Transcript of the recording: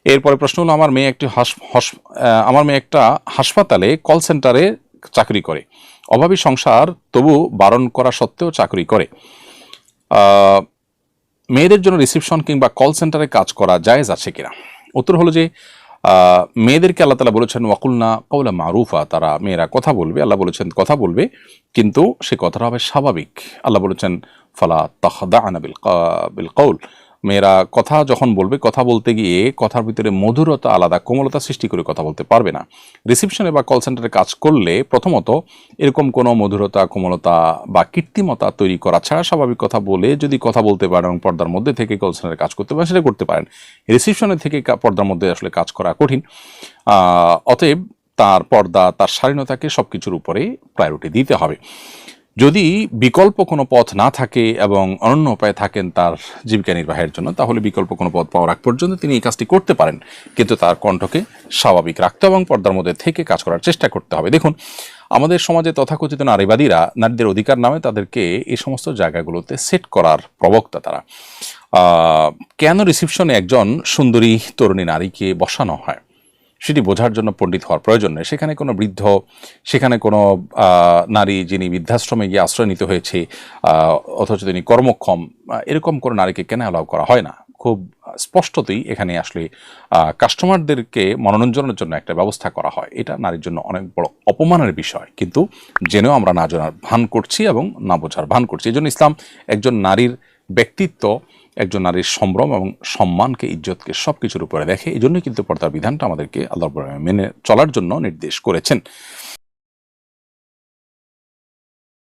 এরপরে প্রশ্ন হলো, আমার মেয়ে একটা হাসপাতালে কল সেন্টারে চাকরি করে, অভাবী সংসার, তবু বারণ করা সত্ত্বেও চাকরি করে। মেয়েদের জন্য রিসেপশন কিংবা কল সেন্টারে কাজ করা জায়েজ আছে কিনা? উত্তর হলো যে মেয়েদেরকে আল্লাহ তাআলা বলেছেন ওয়াকুলনা কওলা মারুফা, তারা মেয়েরা কথা বলবে, আল্লাহ বলেছেন কথা বলবে, কিন্তু সে কথাটা হবে স্বাভাবিক। আল্লাহ বলেছেন ফালা তাখদা'না বিল কওল, মেয়েরা কথা যখন বলবে, কথা বলতে গিয়ে কথার ভিতরে মধুরতা, আলাদা কোমলতা সৃষ্টি করে কথা বলতে পারবে না। রিসেপশনে বা কল সেন্টারে কাজ করলে প্রথমত এরকম কোনো মধুরতা, কোমলতা বা কৃত্রিমতা তৈরি করা ছাড়া স্বাভাবিক কথা বলে যদি কথা বলতে পারেন এবং পর্দার মধ্যে থেকে কল সেন্টারে কাজ করতে পারেন, সেটা করতে পারেন। রিসেপশনে থেকে পর্দার মধ্যে আসলে কাজ করা কঠিন। অতএব তার পর্দা, তার শালীনতাকে সবকিছুর উপরে প্রায়োরিটি দিতে হবে। যদি বিকল্প কোনো পথ না থাকে এবং অনন্য উপায়ে থাকেন তার জীবিকা নির্বাহের জন্য, তাহলে বিকল্প কোনো পথ পাওয়ার আগ পর্যন্ত তিনি এই কাজটি করতে পারেন, কিন্তু তার কণ্ঠকে স্বাভাবিক রাখতে এবং পর্দার মধ্যে থেকে কাজ করার চেষ্টা করতে হবে। দেখুন, আমাদের সমাজে তথাকথিত নারীবাদীরা নারীদের অধিকার নামে তাদেরকে এই সমস্ত জায়গাগুলোতে সেট করার প্রবক্তা তারা। কেন রিসেপশনে একজন সুন্দরী তরুণী নারীকে বসানো হয় সেটি বোঝার জন্য পণ্ডিত হওয়ার প্রয়োজন নেই। সেখানে কোনো বৃদ্ধ, সেখানে কোনো নারী যিনি বৃদ্ধাশ্রমে গিয়ে আশ্রয় নিতে হয়েছে, অথচ তিনি কর্মক্ষম, এরকম কোনো নারীকে কেন অ্যালাউ করা হয় না? খুব স্পষ্টতই এখানে আসলে কাস্টমারদেরকে মনোরঞ্জনের জন্য একটা ব্যবস্থা করা হয়। এটা নারীর জন্য অনেক বড় অপমানের বিষয়, কিন্তু জেনেও আমরা না জানার ভান করছি এবং না বোঝার ভান করছি। এই জন্য ইসলাম একজন নারীর ব্যক্তিত্ব, একজন নারীর সম্ভ্রম এবং সম্মানকে, ইজ্জতকে সবকিছুর উপরে দেখে। এই জন্যই কিন্তু পর্দার বিধানটা আমাদেরকে আল্লাহ মেনে চলার জন্য নির্দেশ করেছেন।